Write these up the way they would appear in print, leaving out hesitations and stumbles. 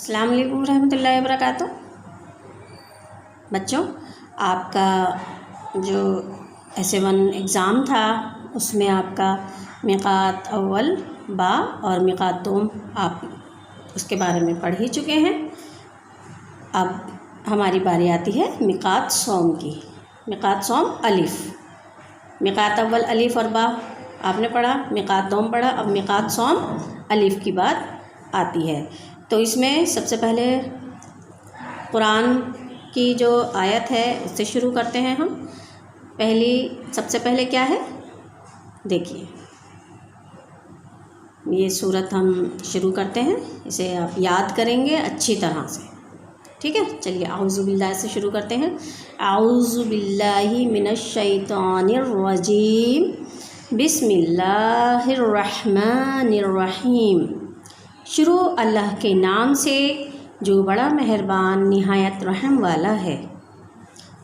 अस्सलाम वालेकुम रहमतुल्लाहि व बरकातुहू। बच्चों, आपका जो S1 एग्ज़ाम था उसमें आपका मिक़ात अव्वल बा और मिक़ात दोम आप उसके बारे में पढ़ ही चुके हैं। अब हमारी बारी आती है मिक़ात सौम की। मिक़ात सौम अलिफ़, मिक़ात अव्वल अलिफ़ और बा आपने पढ़ा, मिक़ात दोम पढ़ा, अब मिक़ात सौम अलिफ़ की बात आती है। तो इसमें सबसे पहले कुरान की जो आयत है उससे शुरू करते हैं हम। सबसे पहले क्या है देखिए, ये सूरत हम शुरू करते हैं, इसे आप याद करेंगे अच्छी तरह से, ठीक है। चलिए आऊज़ु बिल्लाह से शुरू करते हैं। आऊज़ु बिल्लाहि मिनश शैतानिर रजीम, बिस्मिल्लाहिर रहमानिर रहीम। शुरू अल्लाह के नाम से जो बड़ा मेहरबान निहायत रहम वाला है।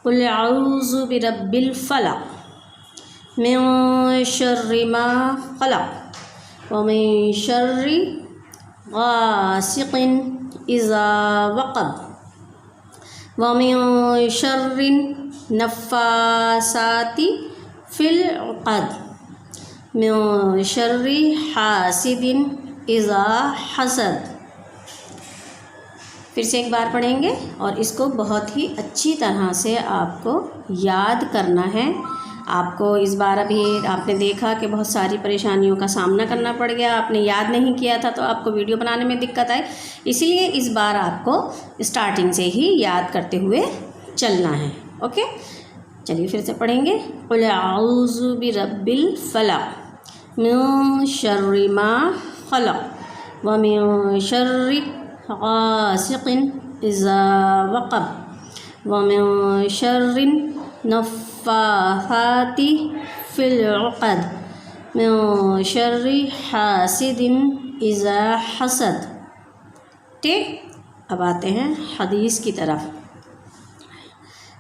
कुल आऊज़ु बिरब्बिल फलक मिन शर्रि मा खलक व मिन शर्रि गासिकिन इज़ा वक़ब व मिन शर्रि नफ़्फ़ासाति फ़िल उक़द मिन शर्रि हासिदिन इज़ा हसद। फिर से एक बार पढ़ेंगे और इसको बहुत ही अच्छी तरह से आपको याद करना है। आपको इस बार अभी आपने देखा कि बहुत सारी परेशानियों का सामना करना पड़ गया, आपने याद नहीं किया था तो आपको वीडियो बनाने में दिक्कत आई, इसीलिए इस बार आपको स्टार्टिंग से ही याद करते हुए चलना है। ओके, चलिए फिर से पढ़ेंगे। कुल आऊज़ु बिरब्बिल फलक मिन शर्रि मा खलक व मिन शर्रि गासिकिन इज़ा वक़ब व मिन शर्रि नफ़्फ़ासाति फ़िल उक़द मिन शर्रि हासिदिन इज़ा हसद। ठीक, अब आते हैं हदीस की तरफ।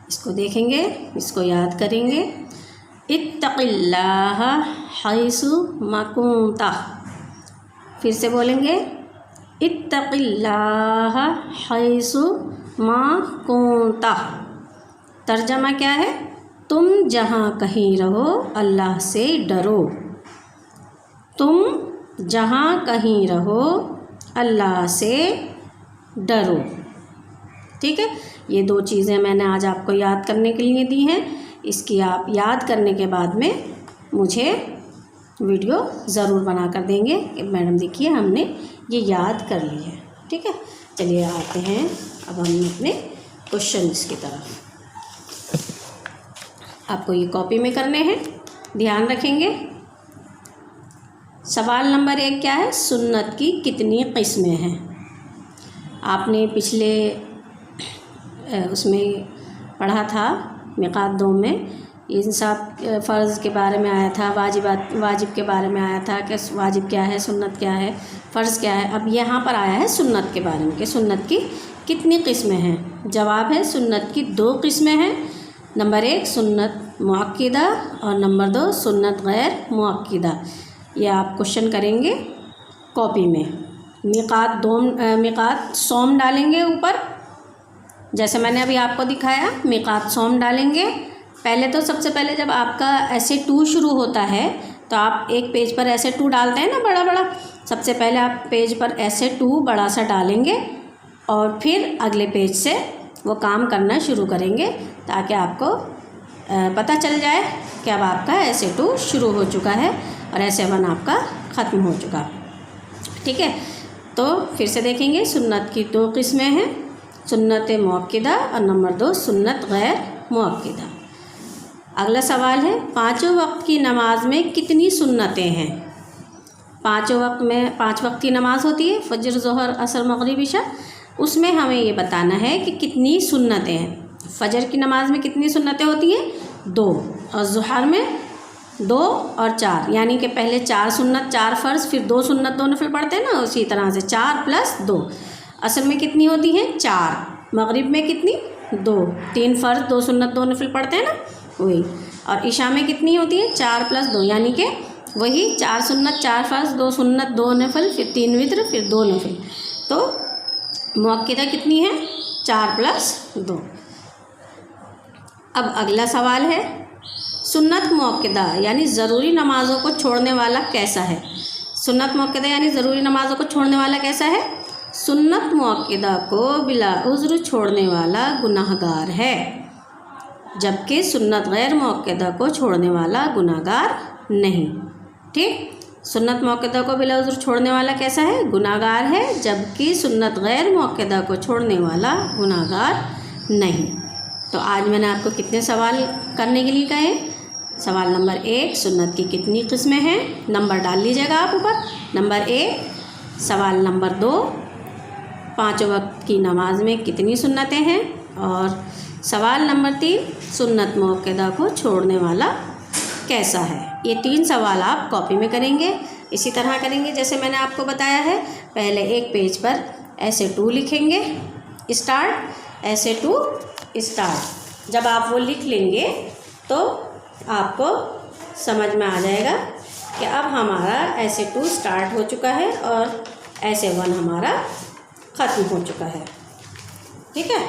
इसको देखेंगे, इसको याद करेंगे। इत्तक़िल्लाह हैसु मा कुंता। फिर से बोलेंगे, इत्तक़िल्लाह हैसु मा कुंता। तर्जमा क्या है? तुम जहाँ कहीं रहो अल्लाह से डरो। तुम जहाँ कहीं रहो अल्लाह से डरो। ठीक है, ये दो चीज़ें मैंने आज आपको याद करने के लिए दी हैं। इसकी आप याद करने के बाद में मुझे वीडियो ज़रूर बना कर देंगे कि मैडम देखिए हमने ये याद कर ली है। ठीक है, चलिए आते हैं अब हम अपने क्वेश्चंस की तरफ। आपको ये कॉपी में करने हैं, ध्यान रखेंगे। सवाल नंबर 1 क्या है? सुन्नत की कितनी किस्में हैं? आपने पिछले उसमें पढ़ा था मिक़ात दोम में, इन सब फ़र्ज़ के बारे में आया था, वाजिब के बारे में आया था कि वाजिब क्या है, सुन्नत क्या है, फ़र्ज़ क्या है। अब यहाँ पर आया है सुन्नत के बारे में कि सुन्नत की कितनी किस्में हैं। जवाब है सुन्नत की 2 किस्में हैं। नंबर 1 सुन्नत मुअक्किदा और नंबर 2 सुन्नत गैर मुअक्किदा। ये आप क्वेश्चन करेंगे कॉपी में। मिक़ात सौम डालेंगे ऊपर, जैसे मैंने अभी आपको दिखाया मिक़ात सौम डालेंगे। पहले तो सबसे पहले जब आपका ऐसे 2 शुरू होता है तो आप एक पेज पर ऐसे 2 डालते हैं ना, बड़ा बड़ा। सबसे पहले आप पेज पर ऐसे 2 बड़ा सा डालेंगे और फिर अगले पेज से वो काम करना शुरू करेंगे ताकि आपको पता चल जाए कि अब आपका ऐसे 2 शुरू हो चुका है और ऐसे 1 आपका ख़त्म हो चुका। ठीक है, तो फिर से देखेंगे सुन्नत की 2 किस्में हैं, सुन्नत मुअक्किदा और नंबर 2 सुन्नत गैर मुअक्किदा। अगला सवाल है 5 वक्त की नमाज में कितनी सुन्नतें हैं? 5 वक्त में 5 वक्त की नमाज होती है, फजर, ज़ोहर, असर, मगरिब, इशा। उसमें हमें ये बताना है कि कितनी सुन्नतें हैं। फजर की नमाज में कितनी सुन्नतें होती हैं? 2, और ज़ोहर में 2 और 4, यानी कि पहले 4 सुन्नत 4 फ़र्ज़, फिर 2 सुन्नत 2 नफिल पढ़ते हैं ना, उसी तरह से 4 + 2। असर में कितनी होती हैं? 4। मगरिब में कितनी? 2, 3 फ़र्ज़ 2 सुन्नत 2 नफिल पढ़ते हैं ना, वही। और इशा में कितनी होती है? 4 + 2, यानी कि वही 4 सुन्नत 4 फ़र्ज़ 2 सुन्नत 2 नफिल, फिर 3 वित्र, फिर 2 नफिल। तो मुअक्किदा कितनी है? 4 + 2। अब अगला सवाल है, सुन्नत मुअक्किदा यानी ज़रूरी नमाज़ों को छोड़ने वाला कैसा है? सुन्नत मुअक्किदा यानी ज़रूरी नमाज़ों को छोड़ने वाला कैसा है? सुन्नत मुअक्किदा को बिला उज़्र छोड़ने वाला गुनाहगार है, जबकि सुन्नत गैर मुअक्किदा को छोड़ने वाला गुनाहगार नहीं। ठीक, सुन्नत मुअक्किदा को बिला उज़्र छोड़ने वाला कैसा है? गुनाहगार है, जबकि सुन्नत गैर मुअक्किदा को छोड़ने वाला गुनाहगार नहीं। तो आज मैंने आपको कितने सवाल करने के लिए कहे? सवाल नंबर 1, सुन्नत की कितनी किस्में हैं? नंबर डाल लीजिएगा आप ऊपर। नंबर 1। सवाल नंबर 2, 5 वक्त की नमाज में कितनी सुन्नतें हैं? और सवाल नंबर 3, सुन्नत मुअक्किदा को छोड़ने वाला कैसा है? ये 3 सवाल आप कॉपी में करेंगे। इसी तरह करेंगे जैसे मैंने आपको बताया है। पहले एक पेज पर ऐसे 2 लिखेंगे, स्टार्ट, ऐसे 2 स्टार्ट। जब आप वो लिख लेंगे तो आपको समझ में आ जाएगा कि अब हमारा ऐसे 2 स्टार्ट हो चुका है और ऐसे 1 हमारा ख़त्म हो चुका है। ठीक है,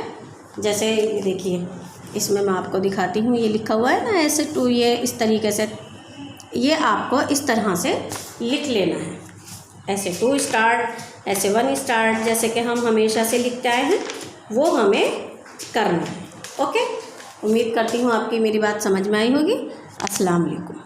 जैसे देखिए इसमें मैं आपको दिखाती हूँ, ये लिखा हुआ है ना ऐसे 2, ये इस तरीके से, ये आपको इस तरह से लिख लेना है। ऐसे 2 स्टार्ट, ऐसे 1 स्टार्ट, जैसे कि हम हमेशा से लिखते आए हैं वो हमें करना है। ओके, उम्मीद करती हूँ आपकी मेरी बात समझ में आई होगी। अस्सलाम वालेकुम।